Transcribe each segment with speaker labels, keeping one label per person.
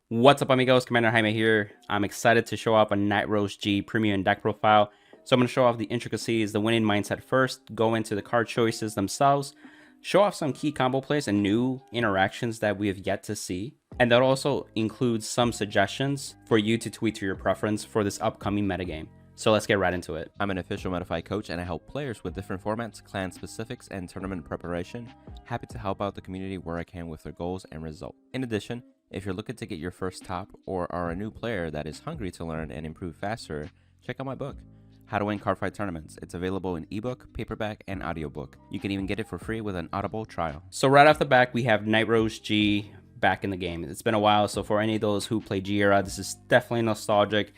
Speaker 1: What's up, amigos? Commander Jaime here. I'm excited to show off a Nightrose G premium deck profile. So I'm going to show off the intricacies, the winning mindset first, go into the card choices themselves, show off some key combo plays and new interactions that we have yet to see. And that also includes some suggestions for you to tweak to your preference for this upcoming metagame. So let's get right into it.
Speaker 2: I'm an official METAFY coach and I help players with different formats, clan specifics, and tournament preparation. Happy to help out the community where I can with their goals and results. In addition, if you're looking to get your first top or are a new player that is hungry to learn and improve faster, check out my book, How to Win Cardfight Tournaments. It's available in ebook, paperback, and audiobook. You can even get it for free with an Audible trial.
Speaker 1: So right off the back, we have Nightrose G back in the game. It's been a while, so for any of those who play G era, this is definitely nostalgic.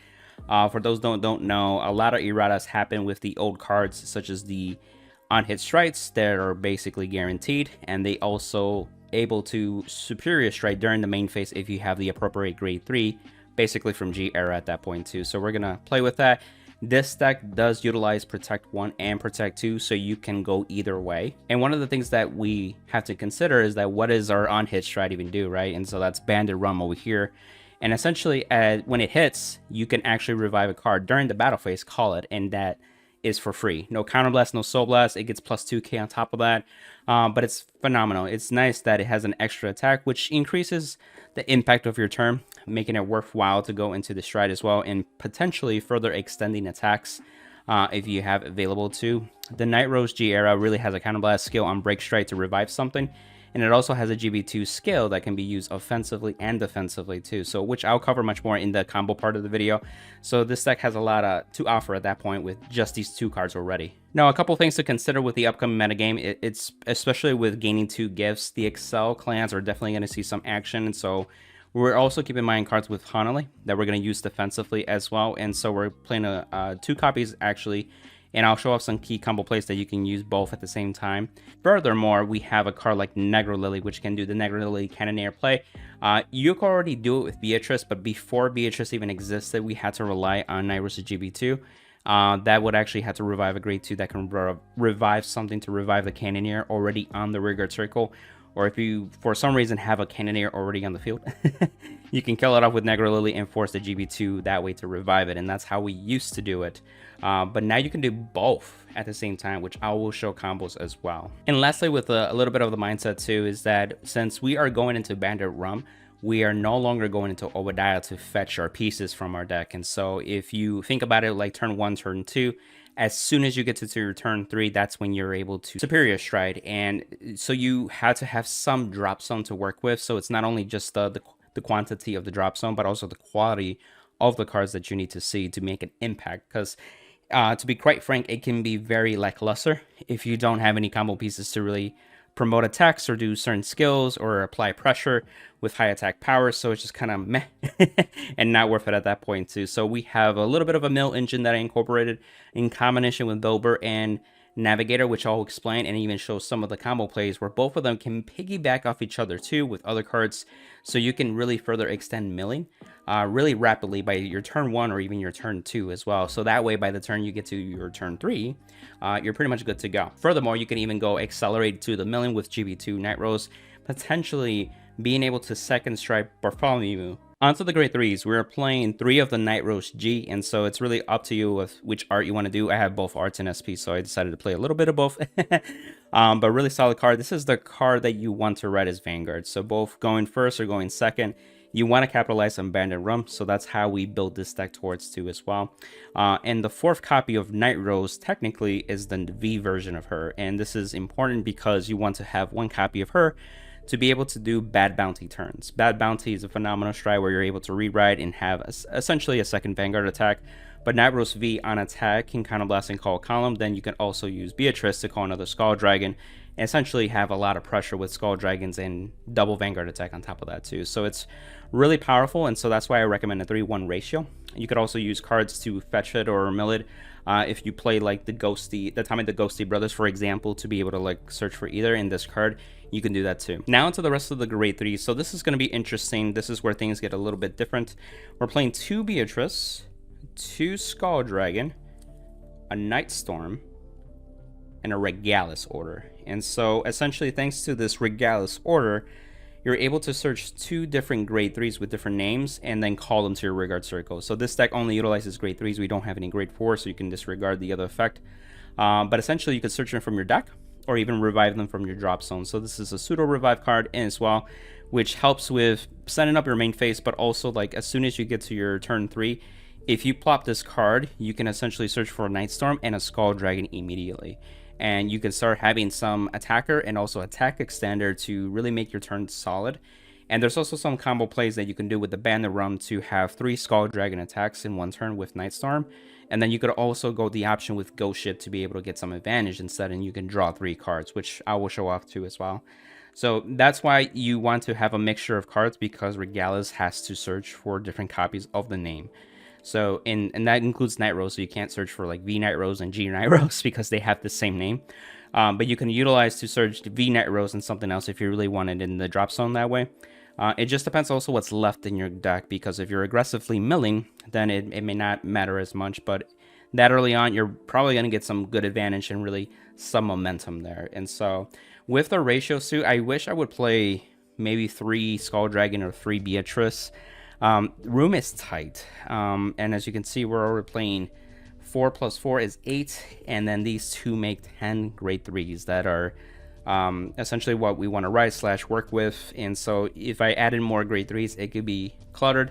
Speaker 1: For those who don't know, a lot of erratas happen with the old cards, such as the on-hit strikes that are basically guaranteed, and they also able to superior strike during the main phase if you have the appropriate grade 3, basically from G era at that point too. So we're gonna play with that. This deck does utilize Protect 1 and Protect 2, so you can go either way. And one of the things that we have to consider is that what is our on-hit strike even do, right? And so that's Bandit Rum over here. And essentially, when it hits, you can actually revive a card during the battle phase, call it, and that is for free. No Counter Blast, no Soul Blast. It gets plus 2k on top of that. But it's phenomenal. It's nice that it has an extra attack, which increases the impact of your turn, making it worthwhile to go into the stride as well, and potentially further extending attacks if you have available to. The Nightrose G era really has a Counter Blast skill on Break Strike to revive something. And it also has a GB2 skill that can be used offensively and defensively too, so which I'll cover much more in the combo part of the video. So this deck has a lot to offer at that point with just these two cards already. Now, a couple things to consider with the upcoming metagame, it's especially with gaining 2 gifts, the Excel clans are definitely going to see some action, and so we're also keeping in mind cards with Honoly that we're going to use defensively as well, and so we're playing 2 copies actually. And I'll show off some key combo plays that you can use both at the same time. Furthermore, we have a card like Negrolily, which can do the Negrolily Cannoneer play. You can already do it with Beatrice, but before Beatrice even existed, we had to rely on Nightrose GB2. That would actually have to revive a grade 2 that can revive something to revive the Cannoneer already on the rearguard circle. Or if you, for some reason, have a Cannoneer already on the field, you can kill it off with Negrolily and force the GB2 that way to revive it. And that's how we used to do it. But now you can do both at the same time, which I will show combos as well. And lastly, with a little bit of the mindset too, is that since we are going into Bandit Rum, we are no longer going into Obadiah to fetch our pieces from our deck. And so if you think about it like turn 1, turn 2, as soon as you get to your turn 3, that's when you're able to superior stride. And so you had to have some drop zone to work with. So it's not only just the quantity of the drop zone, but also the quality of the cards that you need to see to make an impact. Because to be quite frank, it can be very lackluster if you don't have any combo pieces to really promote attacks or do certain skills or apply pressure with high attack power. So it's just kind of meh and not worth it at that point too. So we have a little bit of a mill engine that I incorporated in combination with Dober and Navigator, which I'll explain, and even show some of the combo plays where both of them can piggyback off each other too with other cards, so you can really further extend milling really rapidly by your turn 1 or even your turn 2 as well. So that way, by the turn you get to your turn 3, you're pretty much good to go. Furthermore, you can even go accelerate to the milling with GB2 Nightrose, potentially being able to second strike Bartholomew. Onto the grade 3s, we're playing 3 of the Nightrose G, and so it's really up to you with which art you want to do. I have both arts and SP, so I decided to play a little bit of both. But really solid card. This is the card that you want to read as Vanguard. So both going first or going second, you want to capitalize on Bandit Rum, so that's how we build this deck towards too as well. And the 4th copy of Nightrose technically is the V version of her, and this is important because you want to have 1 copy of her to be able to do Bad Bounty turns. Bad Bounty is a phenomenal stride where you're able to rewrite and have essentially a second Vanguard attack. But Nightrose V on attack can Counter Blast and call a column. Then you can also use Beatrice to call another Skull Dragon, and essentially have a lot of pressure with Skull Dragons and double Vanguard attack on top of that too. So it's really powerful, and so that's why I recommend a 3-1 ratio. You could also use cards to fetch it or mill it. If you play like the Tommy the Ghosty Brothers, for example, to be able to like search for either in this card, you can do that too. Now into the rest of the grade 3. So this is going to be interesting. This is where things get a little bit different. We're playing 2 Beatrice, 2 Skull Dragon, a Night Storm, and a Regalis order. And so essentially, thanks to this Regalis order, you're able to search 2 different grade 3s with different names and then call them to your rearguard circle. So this deck only utilizes grade 3s. We don't have any grade 4s, so you can disregard the other effect. But essentially, you can search them from your deck or even revive them from your drop zone. So this is a pseudo revive card as well, which helps with setting up your main phase, but also like as soon as you get to your turn 3, if you plop this card, you can essentially search for a Nightstorm and a Skull Dragon immediately. And you can start having some attacker and also attack extender to really make your turn solid. And there's also some combo plays that you can do with the Bandit Rum to have 3 Skull Dragon attacks in one turn with Nightstorm. And then you could also go the option with Ghost Ship to be able to get some advantage instead, and you can draw 3 cards, which I will show off too as well. So that's why you want to have a mixture of cards, because Regalis has to search for different copies of the name. So, and that includes Nightrose, so you can't search for like V Nightrose and G Nightrose because they have the same name. But you can utilize to search V Nightrose and something else if you really want it in the drop zone that way. It just depends also what's left in your deck, because if you're aggressively milling, then it may not matter as much. But that early on, you're probably going to get some good advantage and really some momentum there. And so with the ratio suit, I wish I would play maybe 3 Skull Dragon or 3 Beatrice. Room is tight, and as you can see, we're already playing 4 plus 4 is 8, and then these 2 make 10 grade 3s that are essentially what we want to write / work with. And so if I add in more grade 3s, it could be cluttered.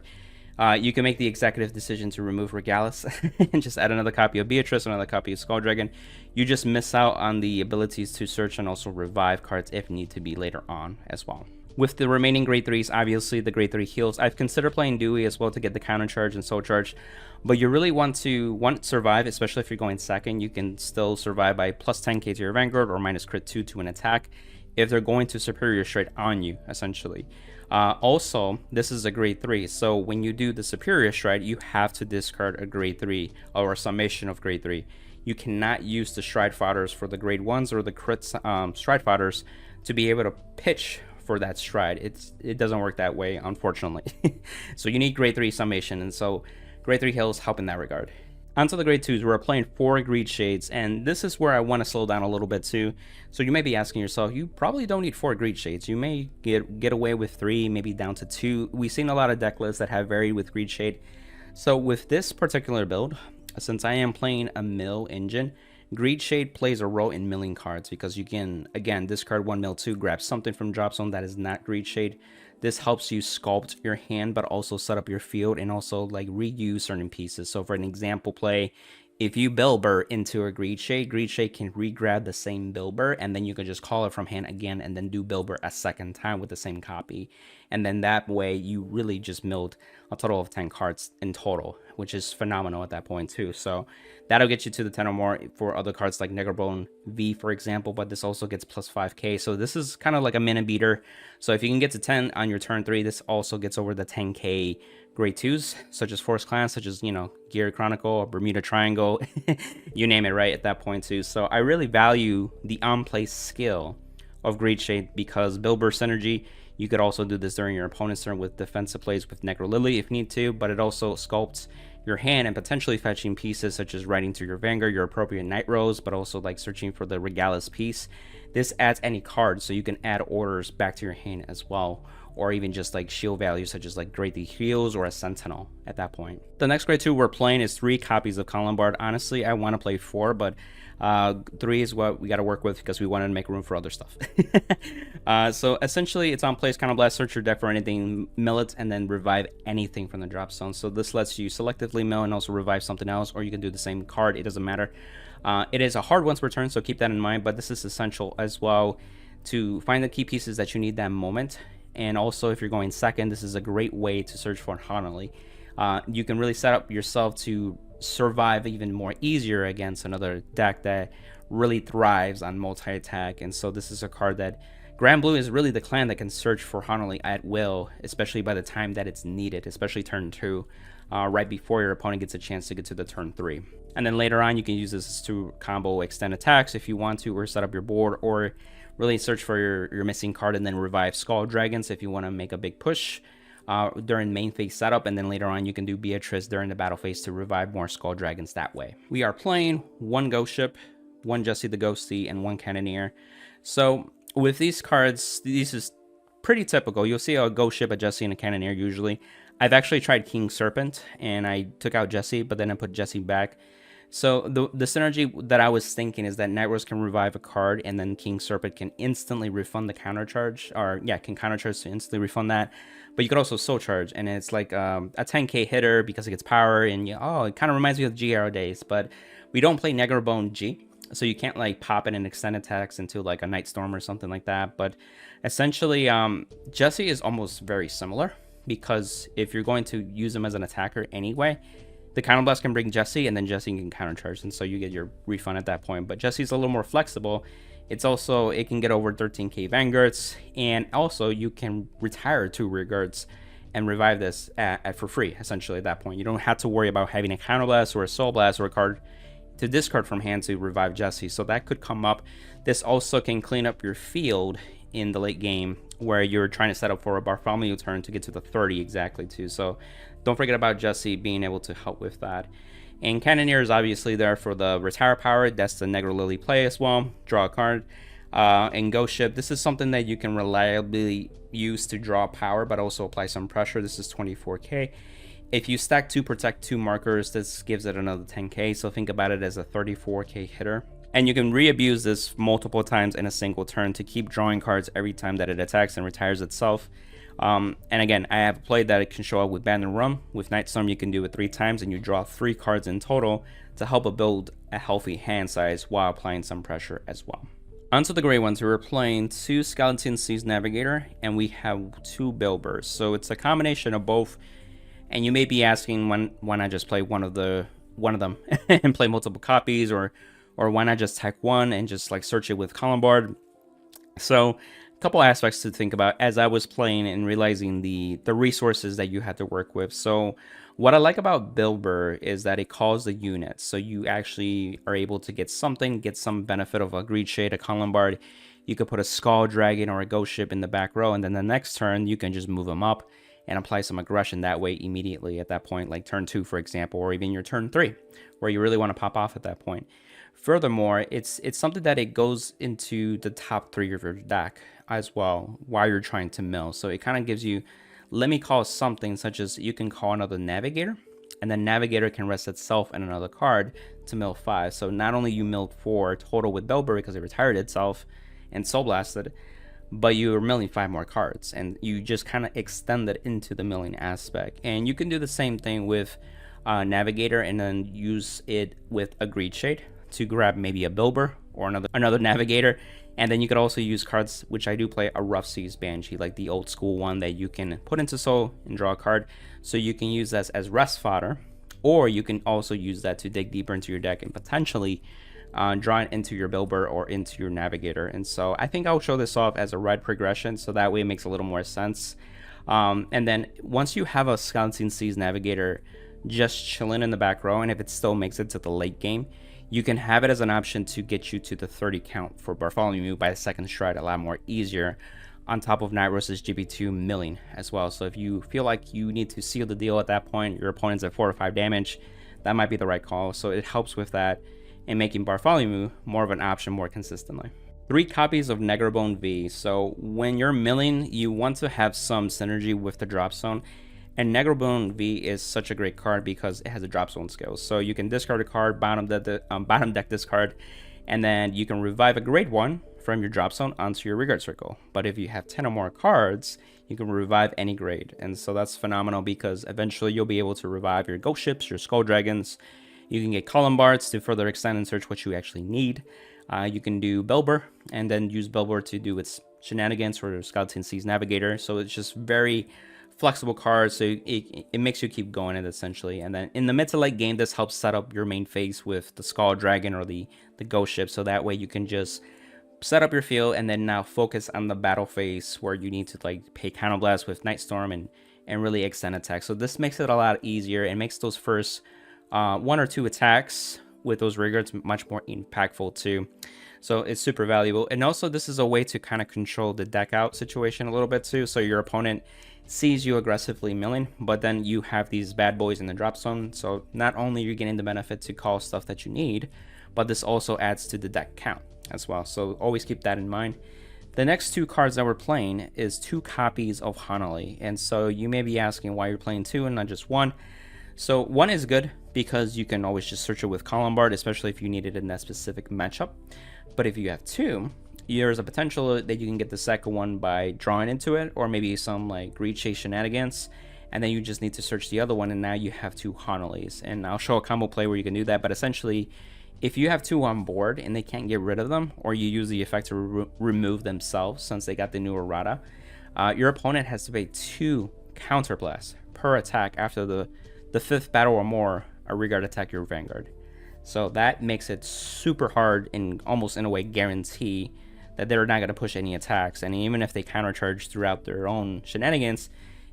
Speaker 1: You can make the executive decision to remove Regalis and just add another copy of Beatrice, another copy of Skull Dragon. You just miss out on the abilities to search and also revive cards if need to be later on as well. With the remaining grade 3s, obviously the grade 3 heals. I've considered playing Dewey as well to get the counter charge and soul charge, but you really want to survive, especially if you're going second. You can still survive by plus 10k to your Vanguard or minus crit 2 to an attack if they're going to superior stride on you, essentially. Also, this is a grade 3, so when you do the superior stride, you have to discard a grade 3 or a summation of grade 3. You cannot use the stride fodders for the grade 1s or the crit stride fodders to be able to pitch for that stride. It doesn't work that way, unfortunately. So you need grade 3 summation, and so grade 3 heals help in that regard. Onto the grade 2s, we're playing 4 Greed Shades, and this is where I want to slow down a little bit too. So you may be asking yourself, you probably don't need 4 Greed Shades. You may get away with 3, maybe down to 2. We've seen a lot of deck lists that have varied with Greed Shade. So with this particular build, since I am playing a mill engine, Greed Shade plays a role in milling cards, because you can, again, discard 1 mill 2, grab something from drop zone that is not Greed Shade. This helps you sculpt your hand, but also set up your field and also like reuse certain pieces. So for an example play, if you Bilber into a Greed Shade can re-grab the same Bilber, and then you can just call it from hand again and then do Bilber a second time with the same copy. And then that way you really just milled a total of 10 cards in total, which is phenomenal at that point too. So that'll get you to the 10 or more for other cards like Negrolily V, for example, but this also gets plus 5k. So this is kind of like a minute beater. So if you can get to 10 on your turn 3, this also gets over the 10k grade 2s, such as Force Clan, such as, you know, Gear Chronicle or Bermuda Triangle, you name it, right, at that point too. So I really value the on-play skill of Greed Shade, because Bilber synergy, you could also do this during your opponent's turn with defensive plays with Negrolily if need to, but it also sculpts your hand and potentially fetching pieces such as writing to your Vanguard, your appropriate Nightrose, but also like searching for the Regalis piece. This adds any card, so you can add orders back to your hand as well, or even just like shield values such as like Grade 3 heals or a Sentinel at that point. The next grade 2 we're playing is 3 copies of Columbard. Honestly, I want to play 4, but 3 is what we got to work with because we wanted to make room for other stuff. So essentially, it's on place, kind of blast, search your deck for anything, mill it, and then revive anything from the drop zone. So this lets you selectively mill and also revive something else, or you can do the same card, it doesn't matter. It is a hard once per turn, so keep that in mind, but this is essential as well to find the key pieces that you need that moment. And also, if you're going second, this is a great way to search for Honoly. You can really set up yourself to survive even more easier against another deck that really thrives on multi-attack. And so this is a card that granblue is really the clan that can search for Honoly at will, especially by the time that it's needed, especially turn 2, right before your opponent gets a chance to get to the turn 3. And then later on, you can use this to combo extend attacks if you want to, or set up your board, or really search for your missing card and then revive Skull Dragons if you want to make a big push during main phase setup, and then later on you can do Beatrice during the battle phase to revive more Skull Dragons that way. We are playing 1 Ghost Ship, 1 Jesse the Ghosty, and 1 Cannoneer. So with these cards, this is pretty typical. You'll see a Ghost Ship, a Jesse, and a Cannoneer usually. I've actually tried King Serpent, and I took out Jesse, but then I put Jesse back. So the synergy that I was thinking is that Nightrose can revive a card, and then King Serpent can instantly refund the counter charge, or yeah, can counter charge to instantly refund that. But you could also soul charge, and it's like a 10k hitter because it gets power, and it kind of reminds me of GRO days. But we don't play Negrolily G, so you can't like pop it and extend attacks into like a Night Storm or something like that. But essentially, Jesse is almost very similar, because if you're going to use him as an attacker anyway, the counterblast can bring Jesse, and then Jesse can countercharge, and so you get your refund at that point. But Jesse's a little more flexible. It can get over 13k Vanguards, and also you can retire 2 rear guards and revive this for free, essentially, at that point. You don't have to worry about having a counterblast or a soul blast or a card to discard from hand to revive Jesse. So that could come up. This also can clean up your field in the late game, where you're trying to set up for a Bartholomew turn to get to the 30 exactly too. So don't forget about Jesse being able to help with that. And Cannoneer is obviously there for the retire power. That's the Negrolily Play as well. Draw a card. And Ghost Ship, this is something that you can reliably use to draw power, but also apply some pressure. This is 24k. If you stack 2 protect 2 markers, this gives it another 10k. So think about it as a 34k hitter. And you can re-abuse this multiple times in a single turn to keep drawing cards every time that it attacks and retires itself. And again, I have played that it can show up with Bandit Rum. With Night Storm, you can do it 3 times, and you draw 3 cards in total to help build a healthy hand size while applying some pressure as well. Onto the gray ones, we were playing 2 Skeleton Seas Navigator, and we have 2 Bilbers. So it's a combination of both. And you may be asking, why not just play one of them and play multiple copies, or why not just tech 1 and just like search it with Columbard? So a couple aspects to think about as I was playing and realizing the resources that you had to work with. So what I like about Bilber is that it calls the units, so you actually are able to get some benefit of a Greed Shade, a Columbard. You could put a Skull Dragon or a Ghost Ship in the back row, and then the next turn you can just move them up and apply some aggression that way immediately at that point, like turn 2, for example, or even your turn 3, where you really want to pop off at that point. Furthermore, it's something that it goes into the top 3 of your deck as well while you're trying to mill. So it kind of gives you, let me call something such as you can call another Navigator, and then Navigator can rest itself in another card to mill 5. So not only you milled 4 total with Bilber because it retired itself and Soul Blasted, but you're milling 5 more cards, and you just kind of extend it into the milling aspect. And you can do the same thing with Navigator, and then use it with a Greed Shade to grab maybe a Bilber or another Navigator. And then you could also use cards, which I do play, a Rough Seas Banshee, like the old school one that you can put into Soul and draw a card. So you can use that as rest fodder, or you can also use that to dig deeper into your deck and potentially draw it into your Bilber or into your Navigator. And so I think I'll show this off as a red progression, so that way it makes a little more sense. And then once you have a Skeleton Seas Navigator just chilling in the back row, and if it still makes it to the late game, you can have it as an option to get you to the 30 count for Bartholomew by the second stride a lot more easier, on top of Nightrose's GP2 milling as well. So if you feel like you need to seal the deal at that point, your opponent's at 4 or 5 damage, that might be the right call. So it helps with that and making Bartholomew more of an option more consistently. 3 copies of Negrobone V. So when you're milling, you want to have some synergy with the drop zone. And Negrobone V is such a great card because it has a drop zone skill. So you can discard a card, bottom deck discard, and then you can revive a grade 1 from your drop zone onto your regard circle. But if you have 10 or more cards, you can revive any grade. And so that's phenomenal because eventually you'll be able to revive your Ghost Ships, your Skull Dragons. You can get Columbards to further extend and search what you actually need. You can do Bilber and then use Bilber to do its shenanigans for Skeleton Seas Navigator. So it's just very flexible cards, so it makes you keep going essentially. And then in the mid to late game, this helps set up your main phase with the Skull Dragon or the Ghost Ship, so that way you can just set up your field and then now focus on the battle phase where you need to like pay Counterblast with Night Storm and really extend attack. So this makes it a lot easier and makes those first 1 or 2 attacks with those regards much more impactful too. So it's super valuable. And also this is a way to kind of control the deck out situation a little bit too. So your opponent sees you aggressively milling, but then you have these bad boys in the drop zone. So not only are you getting the benefit to call stuff that you need, but this also adds to the deck count as well. So always keep that in mind. The next two cards that we're playing is 2 copies of Honoly. And so you may be asking why you're playing 2 and not just 1. So 1 is good because you can always just search it with Colombard, especially if you need it in that specific matchup. But if you have 2, there's a potential that you can get the second one by drawing into it, or maybe some like greed chase shenanigans, and then you just need to search the other one, and now you have 2 Honolys. And I'll show a combo play where you can do that, but essentially, if you have 2 on board and they can't get rid of them, or you use the effect to remove themselves since they got the new errata, your opponent has to pay 2 counterblasts per attack after the 5th battle or more a rearguard attack your Vanguard. So that makes it super hard and almost in a way guarantee that they're not going to push any attacks. And even if they countercharge throughout their own shenanigans,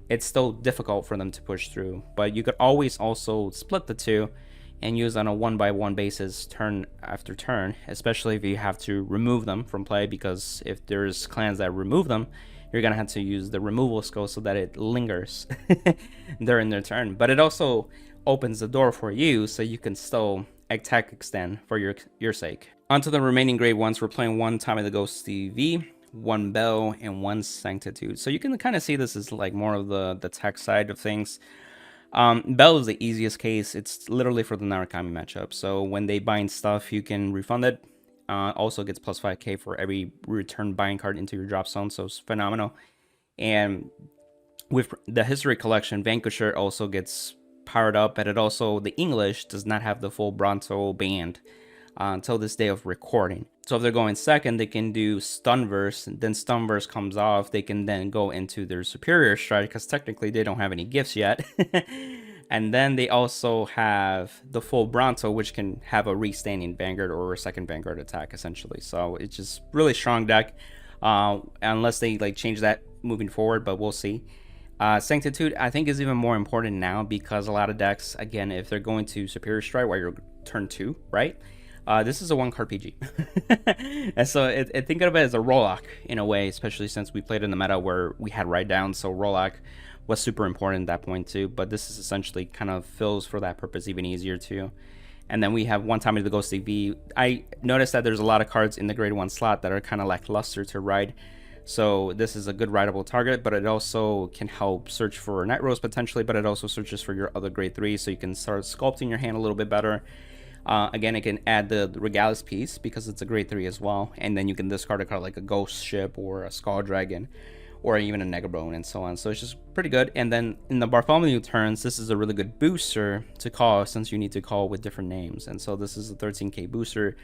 Speaker 1: it's still difficult for them to push through. But you could always also split the 2 and use on a 1-by-1 basis turn after turn, especially if you have to remove them from play, because if there's clans that remove them, you're going to have to use the removal skill so that it lingers during their turn. But it also opens the door for you so you can still attack extend for your sake. Onto the remaining grade 1s, we're playing 1 Tommy the Ghosty V, 1 Bell, and 1 Sanctitude. So you can kind of see this is like more of the tech side of things. Bell is the easiest case. It's literally for the Narukami matchup. So when they bind stuff, you can refund it. Also gets plus 5k for every return buying card into your drop zone, so it's phenomenal. And with the history collection, Vanquisher also gets powered up, but it also, the English does not have the full Bronto band until this day of recording. So if they're going second, they can do Stunverse, and then Stunverse comes off, they can then go into their Superior Strike, because technically they don't have any gifts yet. And then they also have the full Bronto, which can have a restanding Vanguard or a second Vanguard attack, essentially. So it's just really strong deck, unless they like change that moving forward, but we'll see. Sanctitude, I think, is even more important now, because a lot of decks, again, if they're going to Superior Strike while you're turn 2, right? This is a 1-card PG. And so think of it as a Rollock in a way, especially since we played in the meta where we had write down, so Rollock was super important at that point too. But this is essentially kind of fills for that purpose even easier too. And then we have 1 Tommy the Ghosty V. I noticed that there's a lot of cards in the grade 1 slot that are kind of lackluster to ride. So this is a good rideable target, but it also can help search for Nightrose potentially, but it also searches for your other grade 3, so you can start sculpting your hand a little bit better. Again, it can add the Regalis piece because it's a grade 3 as well, and then you can discard a card like a Ghost Ship or a Skull Dragon or even a Negrolily and so on. So it's just pretty good. And then in the Bartholomew turns, this is a really good booster to call, since you need to call with different names. And so this is a 13k booster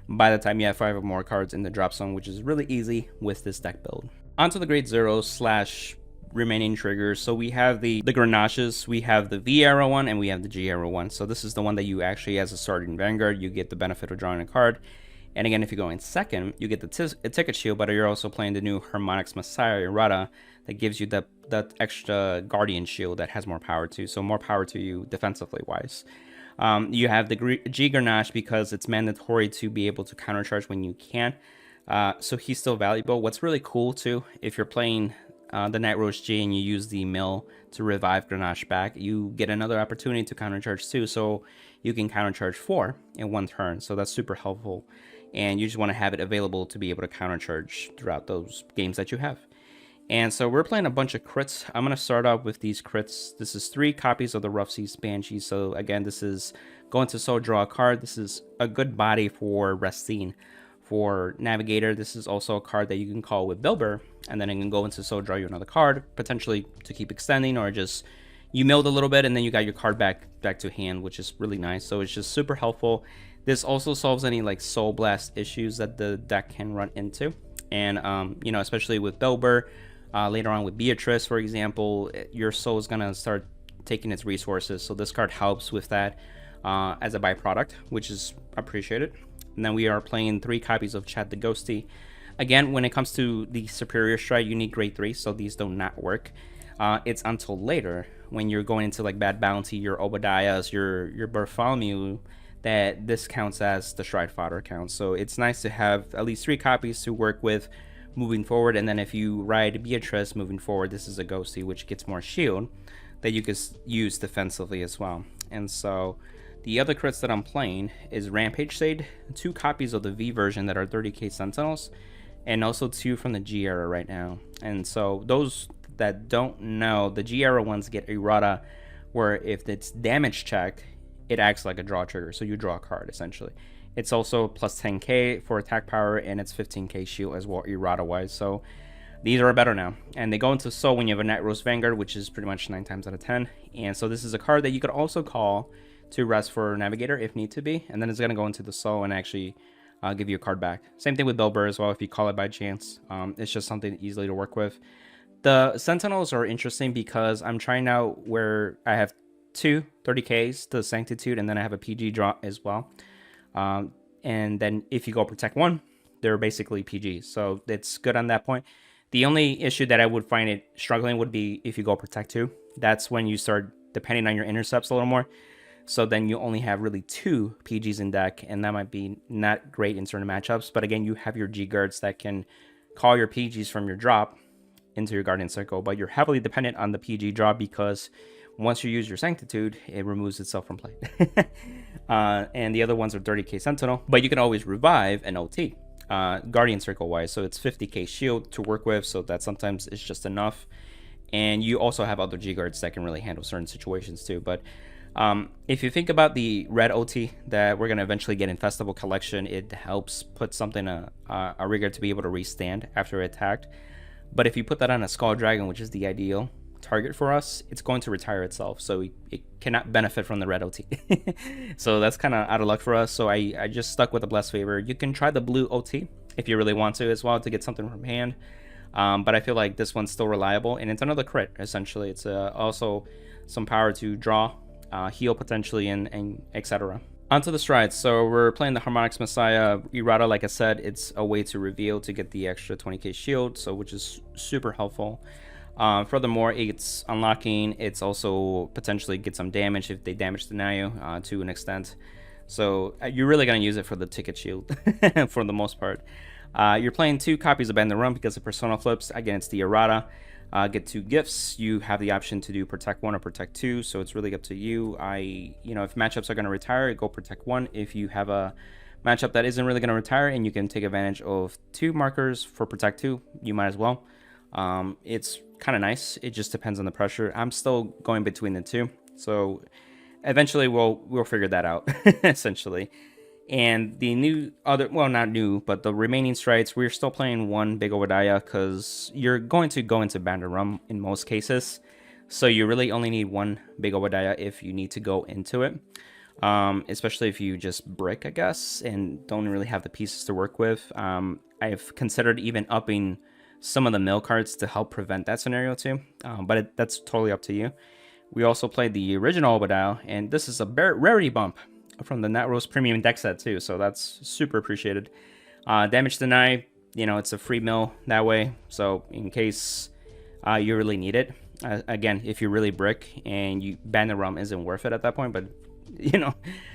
Speaker 1: by the time you have 5 or more cards in the drop zone, which is really easy with this deck build. Onto the grade 0 / remaining triggers. So we have the Grenaches, we have the V arrow one, and we have the G arrow one. So this is the one that you actually, as a starting Vanguard, you get the benefit of drawing a card. And again, if you go in second, you get the ticket shield, but you're also playing the new Harmonix Messiah errata that gives you that extra Guardian shield that has more power too. So more power to you defensively wise. You have the G Grenache because it's mandatory to be able to countercharge when you can. So he's still valuable. What's really cool too, if you're playing the Nightrose G and you use the mill to revive Grenache back, you get another opportunity to countercharge too. So you can countercharge 4 in 1 turn. So that's super helpful. And you just want to have it available to be able to countercharge throughout those games that you have. And so we're playing a bunch of crits. I'm going to start off with these crits. This is 3 copies of the Rough Seas Banshee. So again, this is going to soul draw a card. This is a good body for Restine. For Navigator, this is also a card that you can call with Bilber, and then it can go into soul draw you another card, potentially to keep extending, or just you milled a little bit and then you got your card back to hand, which is really nice. So it's just super helpful. This also solves any like Soul Blast issues that the deck can run into. And you know, especially with Bilber, later on with Beatrice, for example, your soul is gonna start taking its resources. So this card helps with that as a byproduct, which is appreciated. And then we are playing 3 copies of Chad the Ghosty. Again, when it comes to the Superior Strike, you need grade 3, so these do not work. It's until later, when you're going into like Bad Bounty, your Obadiahs, your Bartholomew, that this counts as the Stride Fodder count. So it's nice to have at least 3 copies to work with moving forward. And then if you ride Beatrice moving forward, this is a Ghosty, which gets more shield that you can use defensively as well. And so the other crits that I'm playing is Rampage Shade, 2 copies of the V version that are 30k Sentinels, and also 2 from the G era right now. And so those that don't know, the G era ones get errata, where if it's damage checked, it acts like a draw trigger, so you draw a card essentially. It's also plus 10k for attack power, and it's 15k shield as well, errata wise. So these are better now, and they go into soul when you have a Nightrose Vanguard, which is pretty much 9 times out of 10. And so this is a card that you could also call to rest for Navigator if need to be, and then it's going to go into the soul and actually give you a card back. Same thing with Bellbur as well, if you call it by chance. It's just something easily to work with. The Sentinels are interesting because I'm trying out where I have 2 30ks, the Sanctitude, and then I have a PG draw as well. And then if you go Protect 1, they're basically PGs, so it's good on that point. The only issue that I would find it struggling would be if you go Protect 2. That's when you start depending on your intercepts a little more. So then you only have really 2 PGs in deck, and that might be not great in certain matchups. But again, you have your G-Guards that can call your PGs from your drop into your Guardian Circle, but you're heavily dependent on the PG drop because once you use your Sanctitude, it removes itself from play. And the other ones are 30k Sentinel, but you can always revive an OT, Guardian Circle wise. So it's 50k shield to work with, so that sometimes is just enough. And you also have other G-Guards that can really handle certain situations too. But if you think about the red OT that we're going to eventually get in Festival Collection, it helps put something, a rigger to be able to restand after attacked. But if you put that on a Skull Dragon, which is the ideal target for us, it's going to retire itself, so it cannot benefit from the red OT. So that's kind of out of luck for us, so I just stuck with the Blessed Favor. You can try the blue OT if you really want to as well to get something from hand, but I feel like this one's still reliable, and it's another crit essentially. It's also some power to draw, heal potentially, and etc. Onto the strides. So we're playing the Harmonics Messiah. Errata, like I said, it's a way to reveal to get the extra 20k shield, so which is super helpful. Furthermore, it's unlocking. It's also potentially get some damage if they damage deny you to an extent. So you're really going to use it for the ticket shield for the most part. You're playing 2 copies of Bandit Run because of Persona Flips. Again, it's the errata. Get 2 gifts. You have the option to do Protect 1 or Protect 2, so it's really up to you. If matchups are going to retire, go Protect 1. If you have a matchup that isn't really going to retire and you can take advantage of 2 markers for Protect 2, you might as well. It's kind of nice. It just depends on the pressure. I'm still going between the 2, so eventually we'll figure that out essentially. And the new other, well, not new, but the remaining strides, we're still playing 1 Big Obadiah because you're going to go into Bandit Rum in most cases. So you really only need 1 Big Obadiah if you need to go into it. Especially if you just brick, I guess, and don't really have the pieces to work with. I've considered even upping some of the mill cards to help prevent that scenario too. But that's totally up to you. We also played the original Obadiah, and this is a rarity bump from the Nightrose Premium deck set too, so that's super appreciated. Damage deny, it's a free mill that way, so in case you really need it. Again, if you really brick and you Bandit Rum isn't worth it at that point, but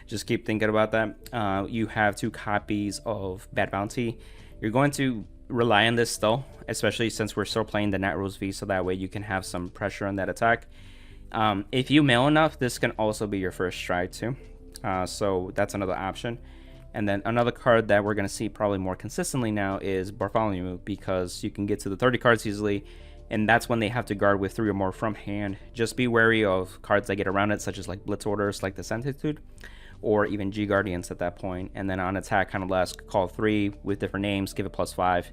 Speaker 1: just keep thinking about that. You have 2 copies of Bad Bounty. You're going to rely on this still, especially since we're still playing the Nightrose V, so that way you can have some pressure on that attack. If you mill enough, this can also be your first stride too. So that's another option. And then another card that we're going to see probably more consistently now is Bartholomew, because you can get to the 30 cards easily, and that's when they have to guard with 3 or more from hand. Just be wary of cards that get around it, such as like Blitz Orders, like the Sanctitude, or even G Guardians at that point. And then on attack, kind of last, call 3 with different names, give it +5.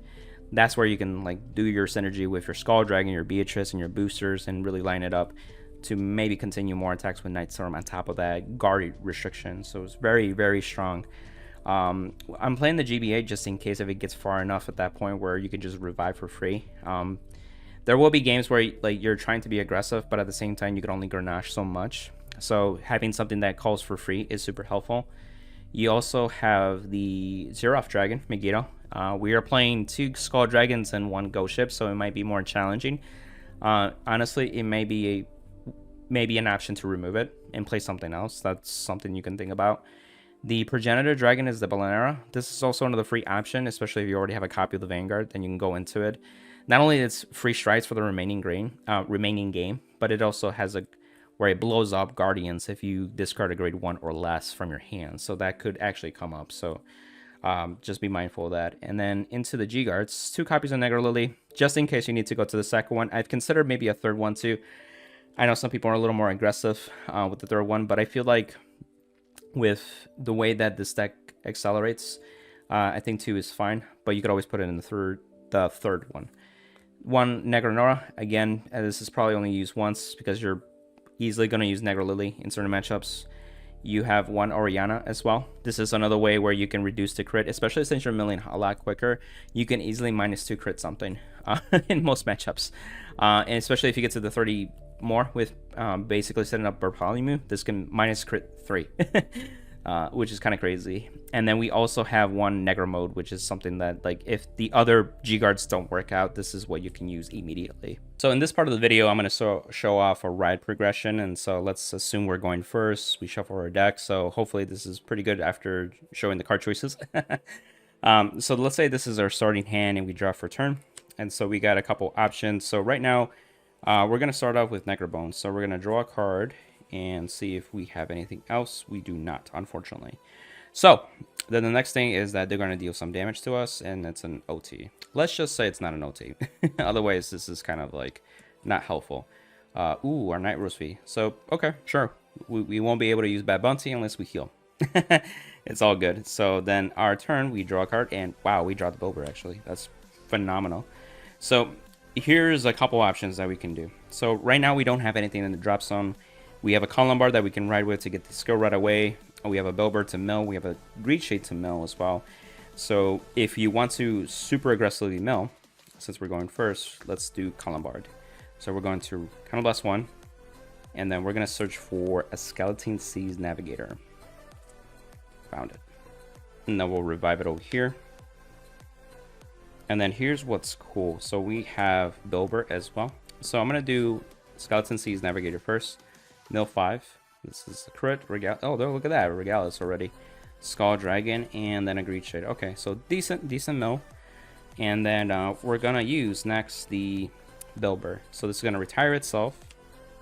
Speaker 1: That's where you can like do your synergy with your Skull Dragon, your Beatrice, and your boosters, and really line it up to maybe continue more attacks with Night Storm on top of that guard restriction. So it's very, very strong. I'm playing the GBA just in case if it gets far enough at that point where you can just revive for free. There will be games where like you're trying to be aggressive, but at the same time you can only Grenache so much. So having something that calls for free is super helpful. You also have the Xeroth Dragon, Megiddo. We are playing 2 Skull Dragons and 1 Ghost Ship, so it might be more challenging. Honestly, it may be maybe an option to remove it and play something else. That's something you can think about. The Progenitor Dragon is the Balanera. This is also another free option, especially if you already have a copy of the Vanguard, then you can go into it. Not only it's free strides for the remaining game, but it also has where it blows up Guardians if you discard a grade 1 or less from your hand. So that could actually come up. So Just be mindful of that. And then into the G guards, 2 copies of Negrolily, just in case you need to go to the second one. I've considered maybe a third one too. I know some people are a little more aggressive with the third one, but I feel like with the way that this deck accelerates, I think 2 is fine, but you could always put it in the third one. 1 Negronora, again, this is probably only used once because you're easily going to use Negrolily in certain matchups. You have 1 Oriana as well. This is another way where you can reduce the crit, especially since you're milling a lot quicker. You can easily -2 crit something in most matchups. And especially if you get to the 30 more with basically setting up Bartholomew, this can -crit 3, which is kind of crazy. And then we also have 1 Negro mode, which is something that, like, if the other G guards don't work out, this is what you can use immediately. So in this part of the video, I'm going to show off a ride progression. And so let's assume we're going first. We shuffle our deck. So hopefully this is pretty good after showing the card choices. So let's say this is our starting hand and we draw for turn. And so we got a couple options. So right now, we're going to start off with Necrobone. So we're going to draw a card and see if we have anything else. We do not, unfortunately. So then the next thing is that they're going to deal some damage to us, and it's an OT. Let's just say it's not an OT. Otherwise, this is kind of like not helpful. Ooh, our Nightrose G. So, okay, sure. We won't be able to use Bad Bounty unless we heal. It's all good. So then our turn, we draw a card, and wow, we draw the Bober, actually. That's phenomenal. So here's a couple options that we can do. So right now, we don't have anything in the drop zone. We have a Columbar that we can ride with to get the skill right away. We have a Bilber to mill. We have a Greedshade to mill as well. So if you want to super aggressively mill, since we're going first, let's do Columbar. So we're going to Counterblast 1, and then we're going to search for a Skeleton Seas Navigator. Found it. And then we'll revive it over here. And then here's what's cool. So we have Bilber as well. So I'm going to do Skeleton Seas Navigator first. Mill 5. This is a crit. Oh, look at that. Regalis already. Skull Dragon, and then a Greedshade. Okay, so decent mill. And then we're going to use next the Bilber. So this is going to retire itself.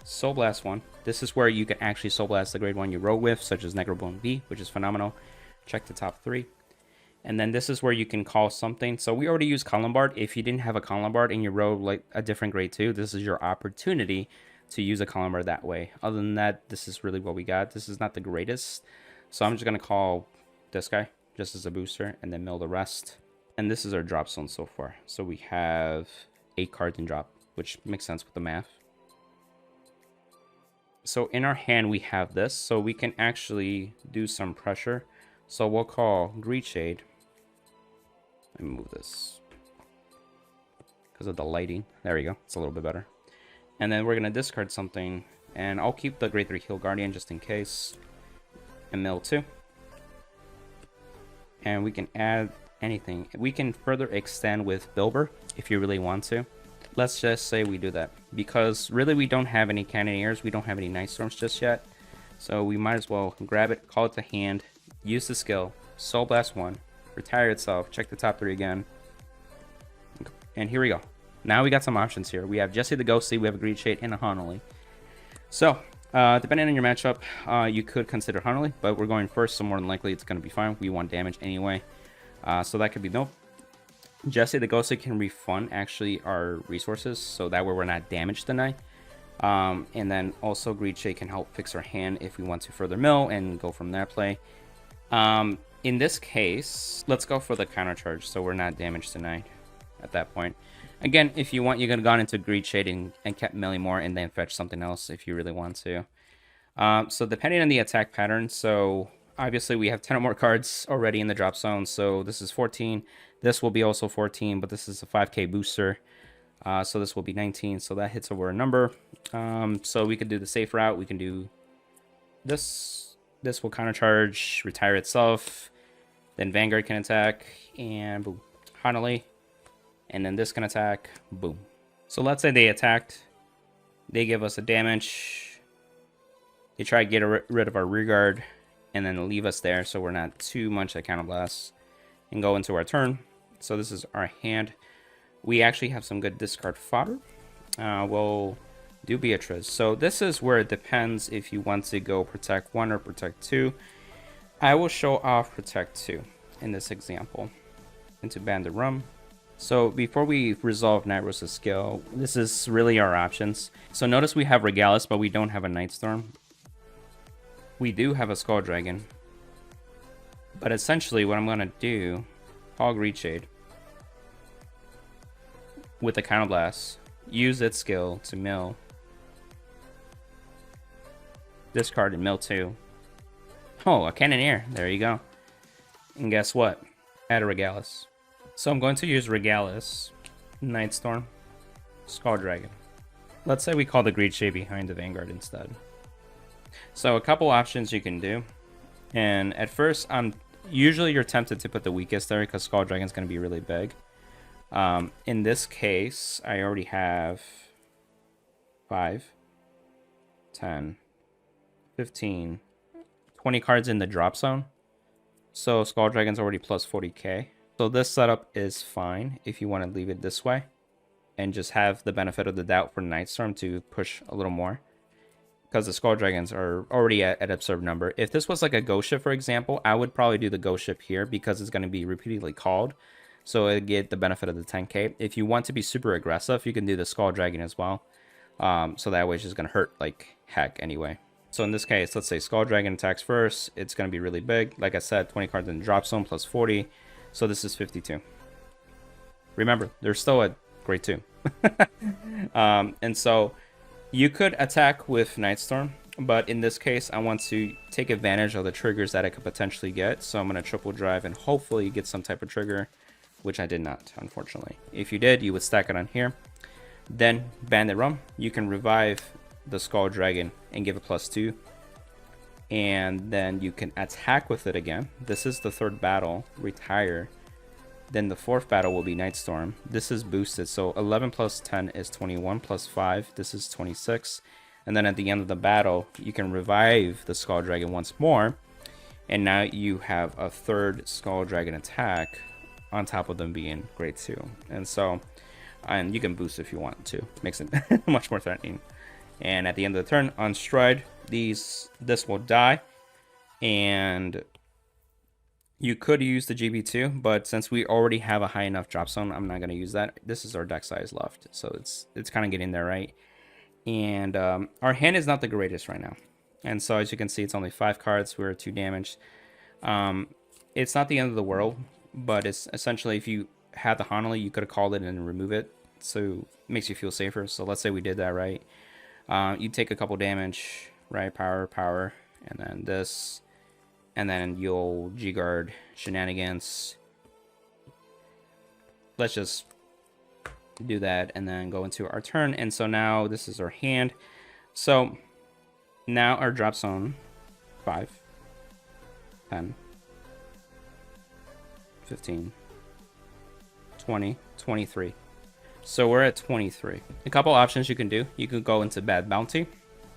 Speaker 1: Soul Blast 1. This is where you can actually Soul Blast the grade 1 you roll with, such as Necrobone V, which is phenomenal. Check the top 3. And then this is where you can call something. So we already used Columbard. If you didn't have a Columbard and you rolled like a different grade 2, this is your opportunity to use a Columbard that way. Other than that, this is really what we got. This is not the greatest. So I'm just going to call this guy just as a booster and then mill the rest. And this is our drop zone so far. So we have 8 cards in drop, which makes sense with the math. So in our hand, we have this. So we can actually do some pressure. So we'll call Greedshade. Let me move this because of the lighting. There we go. It's a little bit better. And then we're going to discard something. And I'll keep the grade 3 Heal Guardian just in case. And mill 2. And we can add anything. We can further extend with Bilber if you really want to. Let's just say we do that. Because really we don't have any Cannoneers. We don't have any Night Storms just yet. So we might as well grab it, call it to hand, use the skill, Soul Blast 1, retire itself, check the top 3 again. And here we go. Now we got some options here. We have Jesse the Ghostly, we have a Greedshade, and a Honoly. So, depending on your matchup, you could consider Honoly, but we're going first, so more than likely it's going to be fine. We want damage anyway. So that could be no. Jesse the Ghostly can refund actually our resources, so that way we're not damaged tonight. And then also Greedshade can help fix our hand if we want to further mill and go from that play. In this case, let's go for the counter charge, so we're not damaged tonight at that point. Again, if you want, you could have gone into Greedshade and kept milling more and then fetch something else if you really want to. So depending on the attack pattern, so obviously we have 10 or more cards already in the drop zone, so this is 14. This will be also 14, but this is a 5k booster. So this will be 19, so that hits over a number. So we could do the safe route. We can do this. This will counter charge, retire itself. Then Vanguard can attack, and boom, Honoly. And then this can attack, boom. So let's say they attacked. They give us a damage. They try to get rid of our rear guard, and then leave us there so we're not too much at counterblast. And go into our turn. So this is our hand. We actually have some good discard fodder. We'll do Beatrice. So this is where it depends if you want to go Protect 1 or Protect 2. I will show off Protect 2. in this example. Into Bandit Rum. So before we resolve Nightrose's skill, this is really our options. So notice we have Regalis, but we don't have a Nightstorm. We do have a Skull Dragon. But essentially what I'm going to do, Hog Reachade with the Counterblast, use its skill to mill. Discard and mill 2. Oh, a Cannoneer. There you go. And guess what? Add a Regalis. So I'm going to use Regalis, Nightstorm, Skull Dragon. Let's say we call the Greed Shade behind the Vanguard instead. So a couple options you can do. And at first, usually you're tempted to put the weakest there because Skull Dragon's going to be really big. In this case, I already have 5, 10, 15, 20 cards in the drop zone. So Skull Dragon's already plus 40k. So this setup is fine if you want to leave it this way and just have the benefit of the doubt for Nightstorm to push a little more, because the Skull Dragons are already at absurd number. If this was like a Ghost Ship, for example, I would probably do the Ghost Ship here because it's going to be repeatedly called, so it get the benefit of the 10k. If you want to be super aggressive, you can do the Skull Dragon as well, so that way it's just going to hurt like heck anyway. So in this case, let's say Skull Dragon attacks first. It's going to be really big. Like I said, 20 cards in the drop zone plus 40. So this is 52. Remember, they're still at grade 2. And so you could attack with Nightstorm, but in this case, I want to take advantage of the triggers that I could potentially get. So I'm going to triple drive and hopefully get some type of trigger, which I did not, unfortunately. If you did, you would stack it on here. Then Bandit Rum, you can revive the Skull Dragon and give it +2. And then you can attack with it again. This is the 3rd battle, retire. Then the 4th battle will be Nightstorm. This is boosted, so 11 plus 10 is 21 plus 5. This is 26. And then at the end of the battle, you can revive the Skull Dragon once more. And now you have a 3rd Skull Dragon attack on top of them being grade 2. And so, and you can boost if you want to. Makes it much more threatening. And at the end of the turn, on stride, this will die. And you could use the GB2, but since we already have a high enough drop zone, I'm not going to use that. This is our deck size left, so it's kind of getting there, right? And our hand is not the greatest right now. And so as you can see, it's only 5 cards. We're 2 damaged. It's not the end of the world, but it's essentially if you had the Honoly, you could have called it and remove it. So it makes you feel safer. So let's say we did that, right? You take a couple damage, right? Power, and then this, and then you'll G-guard shenanigans. Let's just do that and then go into our turn. And so now this is our hand. So now our drop zone 5, 10, 15, 20, 23. So we're at 23. A couple options you can do. You can go into Bad Bounty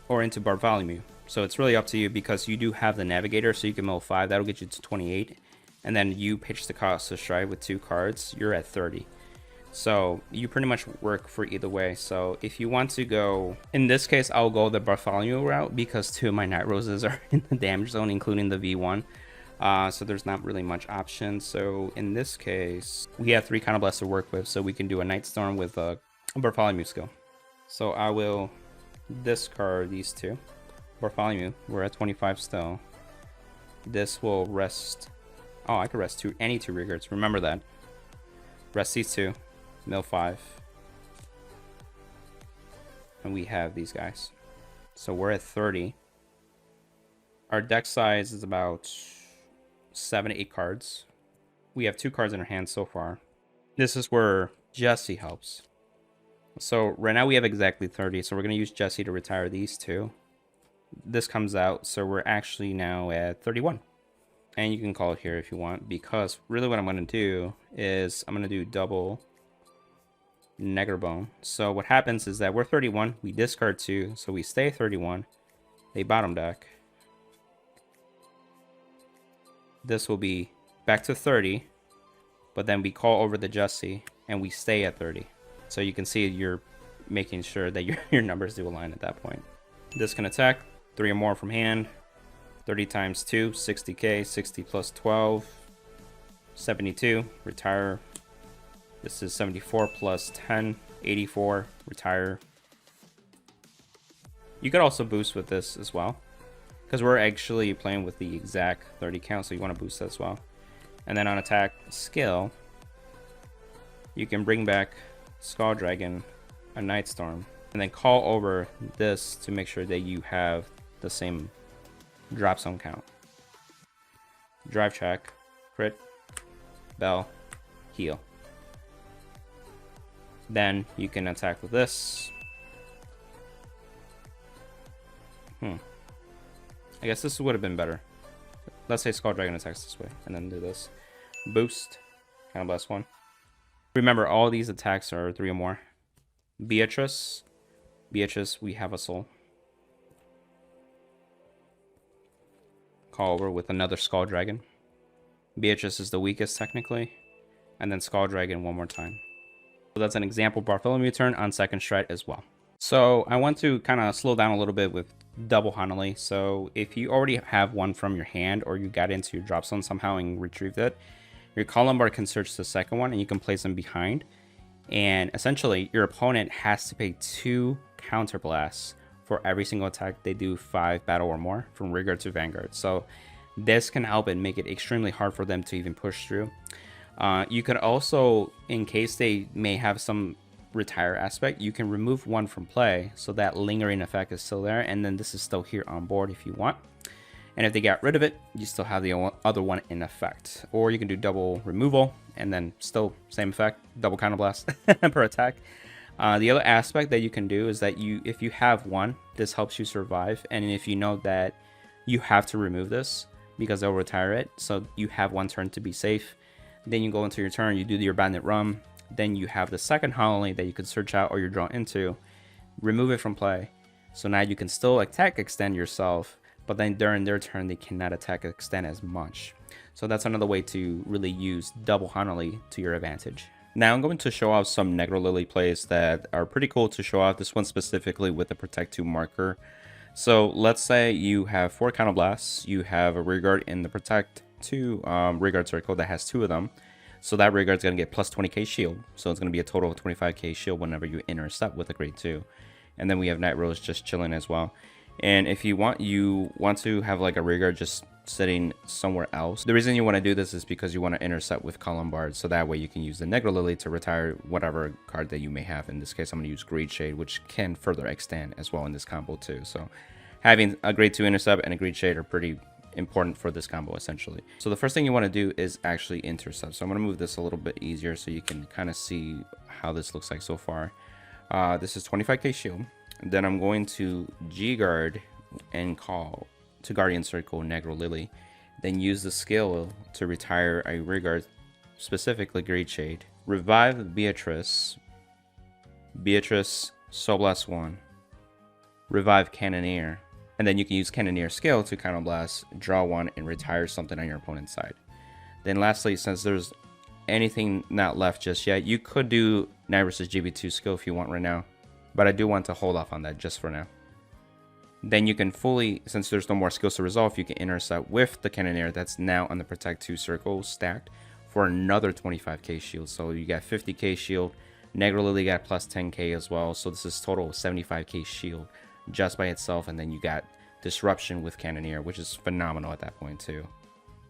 Speaker 1: or into Bartholomew. So it's really up to you because you do have the Navigator, so you can mill 5. That'll get you to 28. And then you pitch the cost to stride with 2 cards. You're at 30. So you pretty much work for either way. So if you want to go, in this case, I'll go the Bartholomew route because 2 of my Night Roses are in the damage zone, including the V1. So there's not really much option. So in this case, we have 3 Counterblasts to work with, so we can do a Nightstorm with a Bartholomew skill. So I will discard these 2. Bartholomew, we're at 25 still. This will rest. Oh, I could rest any 2 regards. Remember that. Rest these 2. Mill 5. And we have these guys. So we're at 30. Our deck size is about 7 to 8 cards. We have 2 cards in our hand so far. This is where Jesse helps. So right now we have exactly 30. So we're going to use Jesse to retire these 2. This comes out, so we're actually now at 31. And you can call it here if you want, because really what I'm going to do is I'm going to do double Negrobone. So what happens is that we're 31, we discard 2, so we stay 31. They bottom deck. This will be back to 30, but then we call over the Jesse and we stay at 30. So you can see you're making sure that your numbers do align at that point. This can attack 3 or more from hand. 30 times 2, 60k, 60 plus 12. 72, retire. This is 74 plus 10, 84, retire. You could also boost with this as well, because we're actually playing with the exact 30 count, so you want to boost that as well. And then on attack skill, you can bring back Skull Dragon, a Night Storm, and then call over this to make sure that you have the same drop zone count. Drive check, crit, bell, heal. Then you can attack with this. I guess this would have been better. Let's say Skull Dragon attacks this way, and then do this. Boost, Counterblast 1. Remember, all these attacks are 3 or more. Beatrice, we have a soul. Call over with another Skull Dragon. Beatrice is the weakest technically, and then Skull Dragon one more time. So that's an example Bartholomew turn on second strike as well. So I want to kind of slow down a little bit with double Honoly. So if you already have one from your hand, or you got into your drop zone somehow and retrieved it, your column bar can search the second one and you can place them behind. And essentially your opponent has to pay 2 counter blasts for every single attack they do 5 battle or more from Rearguard to Vanguard. So this can help and make it extremely hard for them to even push through. You could also, in case they may have some retire aspect, you can remove one from play, so that lingering effect is still there, and then this is still here on board if you want. And if they got rid of it, you still have the other one in effect. Or you can do double removal, and then still same effect, double counterblast per attack. The other aspect that you can do is that if you have one, this helps you survive, and if you know that you have to remove this because they'll retire it, so you have one turn to be safe. Then you go into your turn, you do your Bandit run, then you have the second Honoly that you can search out or you're drawn into, remove it from play. So now you can still attack extend yourself, but then during their turn they cannot attack extend as much. So that's another way to really use double Honoly to your advantage. Now I'm going to show off some Negrolily plays that are pretty cool to show off. This one specifically with the Protect 2 marker. So let's say you have 4 counterblasts, you have a rearguard in the Protect 2 rearguard circle that has 2 of them. So that rearguard's going to get plus 20k shield. So it's going to be a total of 25k shield whenever you intercept with a grade 2. And then we have Nightrose just chilling as well. And if you want to have like a rearguard just sitting somewhere else. The reason you want to do this is because you want to intercept with column bard, so that way you can use the Negrolily to retire whatever card that you may have. In this case, I'm going to use Greed Shade, which can further extend as well in this combo too. So having a grade 2 intercept and a Greed Shade are pretty important for this combo essentially. So the first thing you want to do is actually intercept. So I'm going to move this a little bit easier so you can kind of see how this looks like so far. This is 25k shield. Then I'm going to G-guard and call to Guardian Circle Negrolily. Then use the skill to retire a rearguard, specifically Greed Shade. Revive Beatrice, Soul Blast 1. Revive Cannoneer. And then you can use Cannoneer skill to counterblast, draw 1, and retire something on your opponent's side. Then lastly, since there's anything not left just yet, you could do Nightrose's GB2 skill if you want right now. But I do want to hold off on that just for now. Then you can fully, since there's no more skills to resolve, you can intercept with the Cannoneer that's now on the Protect 2 circle stacked for another 25k shield. So you got 50k shield. Negrolily got plus 10k as well. So this is total 75k shield just by itself. And then you got Disruption with Cannoneer, which is phenomenal at that point too.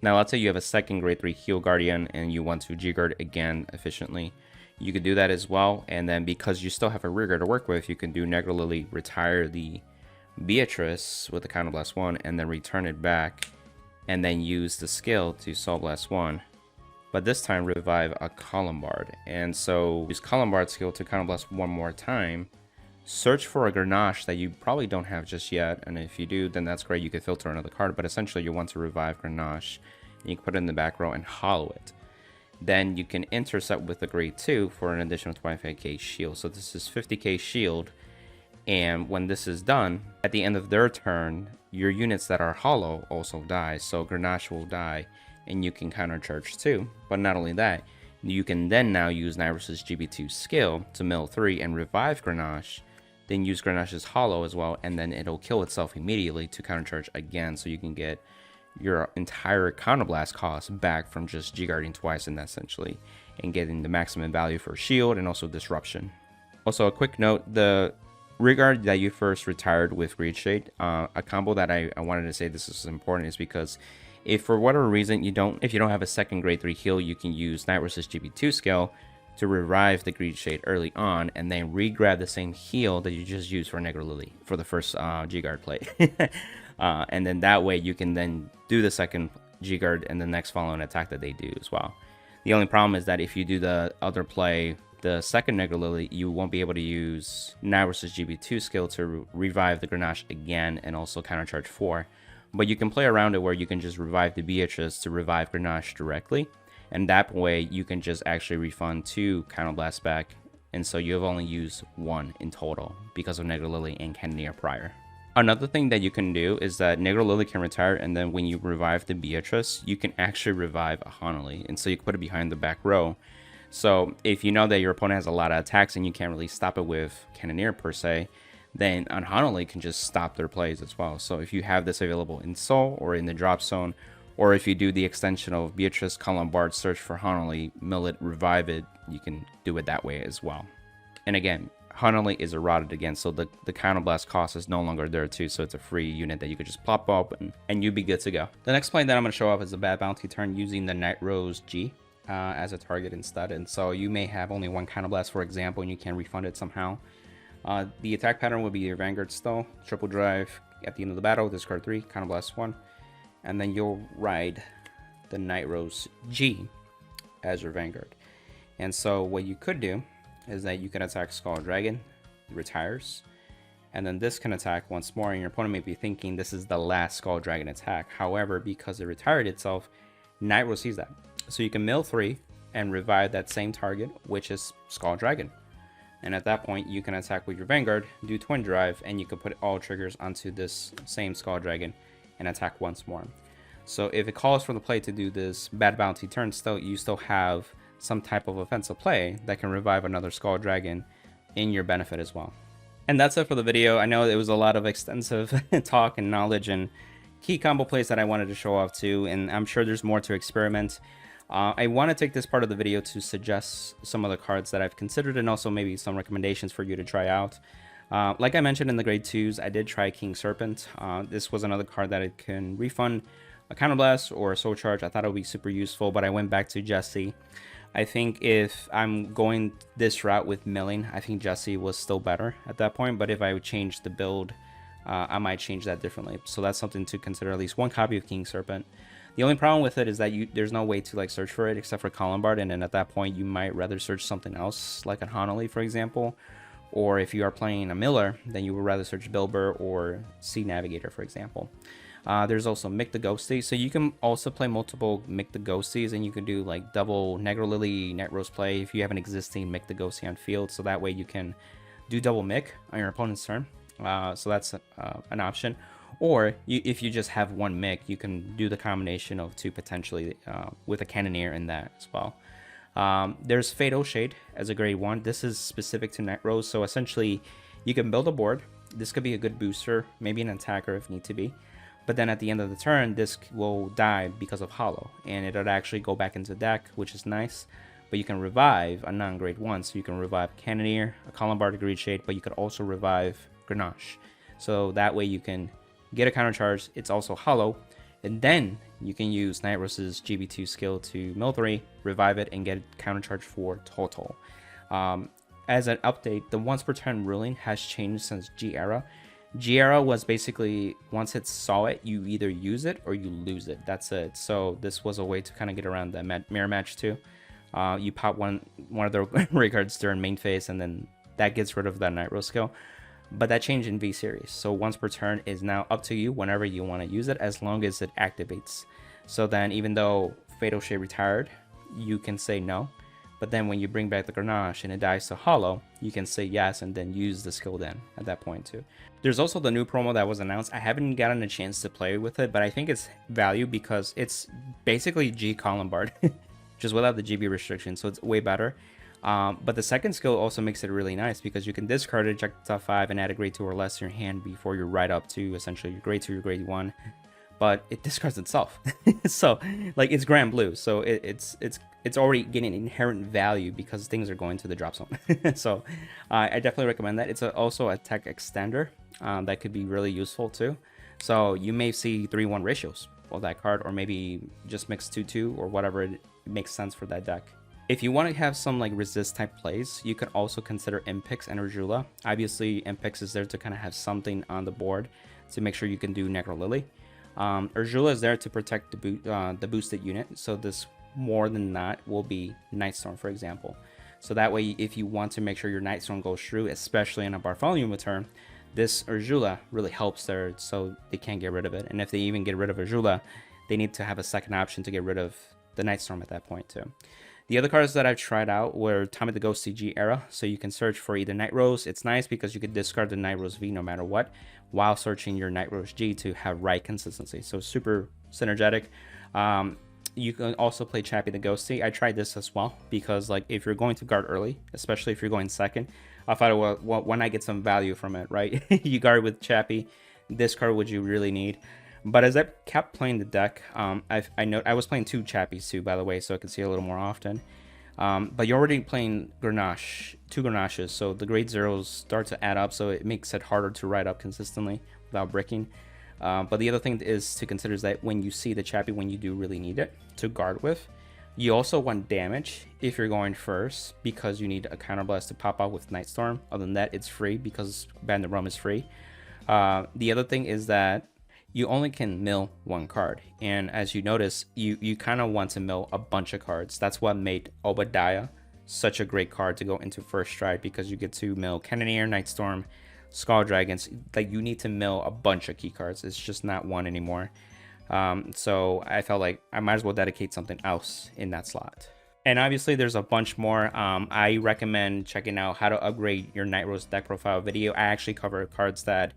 Speaker 1: Now let's say you have a second grade 3 heal guardian and you want to G-guard again efficiently. You could do that as well. And then because you still have a rearguard to work with, you can do Negrolily, retire the Beatrice with the Counterblast 1 and then return it back, and then use the skill to Soul Blast 1, but this time revive a Column Bard. And so use Column Bard skill to Counterblast one more time, search for a Grenache that you probably don't have just yet, and if you do, then that's great, you can filter another card, but essentially you want to revive Grenache, and you can put it in the back row and hollow it. Then you can intercept with the grade 2 for an additional 25k shield. So this is 50k shield. And when this is done, at the end of their turn, your units that are hollow also die. So Grenache will die, and you can countercharge too. But not only that, you can then now use Nightrose's GB2 skill to mill 3 and revive Grenache. Then use Grenache's hollow as well, and then it'll kill itself immediately to countercharge again. So you can get your entire counterblast cost back from just G-guarding twice and essentially, and getting the maximum value for shield and also disruption. Also, a quick note, the regard that you first retired with Greed Shade, a combo that I wanted to say this is important is because if for whatever reason you don't have a second grade 3 heal, you can use Nightrose's GB2 skill to revive the Greed Shade early on and then re-grab the same heal that you just used for Negrolily for the first G-guard play. And then that way you can then do the second G-guard and the next following attack that they do as well. The only problem is that if you do the other play, the second Negrolily, you won't be able to use Nightrose's GB2 skill to revive the Grenache again and also countercharge 4. But you can play around it where you can just revive the Beatrice to revive Grenache directly. And that way you can just actually refund 2 counterblast back. And so you have only used 1 in total because of Negrolily and Cannoneer prior. Another thing that you can do is that Negrolily can retire, and then when you revive the Beatrice, you can actually revive a Honoly, and so you can put it behind the back row. So if you know that your opponent has a lot of attacks and you can't really stop it with Cannoneer per se, then Honoly can just stop their plays as well. So if you have this available in Soul or in the drop zone, or if you do the extension of Beatrice, Colombard, search for Honoly, mill it, revive it, you can do it that way as well. And again, Honoly is eroded again, so the counterblast cost is no longer there too, so it's a free unit that you could just plop up and you'd be good to go. The next play that I'm going to show off is a bad bounty turn using the Nightrose G as a target instead, and so you may have only 1 counterblast, for example, and you can refund it somehow. The attack pattern will be your Vanguard still, triple drive at the end of the battle, discard 3, counterblast 1, and then you'll ride the Nightrose G as your Vanguard. And so what you could do is that you can attack Skull Dragon, retires, and then this can attack once more, and your opponent may be thinking this is the last Skull Dragon attack. However, because it retired itself, Nightrose sees that. So you can mill 3 and revive that same target, which is Skull Dragon. And at that point, you can attack with your Vanguard, do Twin Drive, and you can put all triggers onto this same Skull Dragon and attack once more. So if it calls for the play to do this bad bounty turn, you still have some type of offensive play that can revive another Skull Dragon in your benefit as well. And that's it for the video. I know it was a lot of extensive talk and knowledge and key combo plays that I wanted to show off too, and I'm sure there's more to experiment. I want to take this part of the video to suggest some of the cards that I've considered and also maybe some recommendations for you to try out. Like I mentioned in the grade 2s, I did try King Serpent. This was another card that it can refund a counterblast or a soul charge. I thought it would be super useful, but I went back to Jesse. I think if I'm going this route with milling, I think Jesse was still better at that point, but if I would change the build, I might change that differently. So that's something to consider, at least 1 copy of King Serpent. The only problem with it is that there's no way to like search for it except for Colombard, and then at that point you might rather search something else like a Honoly, for example, or if you are playing a Miller, then you would rather search Bilber or Sea Navigator, for example. There's also Mick the Ghosty, so you can also play multiple Mick the Ghosties, and you can do like double Negrolily Netrose play if you have an existing Mick the Ghosty on field, so that way you can do double Mick on your opponent's turn. So that's an option. Or if you just have 1 Mick, you can do the combination of 2 potentially with a Cannoneer in that as well. There's Fatal Shade as a grade 1. This is specific to Nightrose, so essentially you can build a board. This could be a good booster, maybe an attacker if need to be. But then at the end of the turn, this will die because of Hollow, and it'll actually go back into the deck, which is nice. But you can revive a non-grade 1, so you can revive Cannoneer, a Colombard Greed Shade, but you could also revive Grenache. So that way you can get a counter charge, it's also Hollow, and then you can use Nightrose's GB2 skill to mill 3, revive it, and get counter charge 4 total. As an update, the once per turn ruling has changed since G era. G era was basically once it saw it, you either use it or you lose it. That's it. So this was a way to kind of get around the mirror match too. You pop one of the ray cards during main phase, and then that gets rid of that Nightrose skill. But that changed in V series. So once per turn is now up to you whenever you want to use it, as long as it activates. So then even though Fatal Shade retired, you can say no. But then when you bring back the Grenache and it dies to Hollow, you can say yes and then use the skill then at that point too. There's also the new promo that was announced. I haven't gotten a chance to play with it, but I think it's value because it's basically G Colombard, just without the GB restriction, so it's way better. But the second skill also makes it really nice because you can discard it, check the top 5, and add a grade 2 or less to your hand before you ride up to essentially your grade 2, your grade 1. but it discards itself. So like it's granblue, so it's already getting inherent value because things are going to the drop zone. So I definitely recommend that. It's also a tech extender that could be really useful too. So you may see 3-1 ratios of that card, or maybe just mix 2-2 or whatever it makes sense for that deck. If you want to have some like resist type plays, you can also consider Impix and Urzula. Obviously Impix is there to kind of have something on the board to make sure you can do Negrolily. Urzula is there to protect the boosted unit, so this more than not will be Nightstorm, for example. So that way, if you want to make sure your Nightstorm goes through, especially in a Bartholomew turn, this Urzula really helps there, so they can't get rid of it. And if they even get rid of Urzula, they need to have a second option to get rid of the Nightstorm at that point too. The other cards that I've tried out were Time of the Ghost CG era, so you can search for either Nightrose. It's nice because you could discard the Nightrose V no matter what, while searching your Nightrose G to have right consistency. So super synergetic. You can also play Chappie the Ghosty. I tried this as well because like if you're going to guard early, especially if you're going second, I thought, well, why not get some value from it, right? You guard with Chappie. This card would you really need? But as I kept playing the deck, I was playing 2 Chappies too, by the way, so I could see a little more often. But you're already playing Grenache, 2 Grenaches, so the grade zeros start to add up, so it makes it harder to ride up consistently without bricking. But the other thing is to consider is that when you see the Chappie, when you do really need it to guard with, you also want damage if you're going first because you need a counterblast to pop out with Nightstorm. Other than that, it's free because Bandit Rum is free. The other thing is that you only can mill 1 card, and as you notice, you kind of want to mill a bunch of cards. That's what made Obadiah such a great card to go into first stride, because you get to mill Cannoneer, Nightstorm, Skull Dragons. Like, you need to mill a bunch of key cards. It's just not one anymore. So I felt like I might as well dedicate something else in that slot. And obviously there's a bunch more. I recommend checking out how to upgrade your Nightrose deck profile video. I actually cover cards that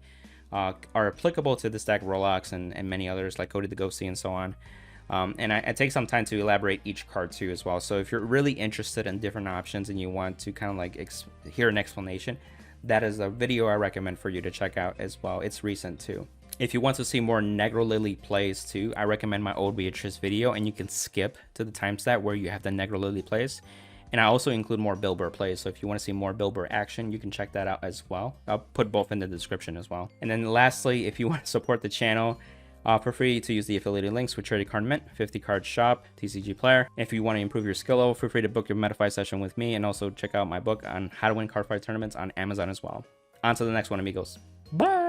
Speaker 1: are applicable to this deck, Rolox and many others like Cody the Ghosty and so on. And I take some time to elaborate each card too as well. So if you're really interested in different options and you want to kind of like hear an explanation, that is a video I recommend for you to check out as well. It's recent too. If you want to see more Negrolily Plays too, I recommend my old Beatrice video, and you can skip to the timestamp where you have the Negrolily Plays. And I also include more Bilber plays, so if you want to see more Bilber action, you can check that out as well. I'll put both in the description as well. And then lastly, if you want to support the channel, feel free to use the affiliated links with Trading Card Mint, 50 Card Shop, TCG Player. If you want to improve your skill level, feel free to book your METAFY session with me, and also check out my book on how to win Cardfight tournaments on Amazon as well. On to the next one, amigos. Bye!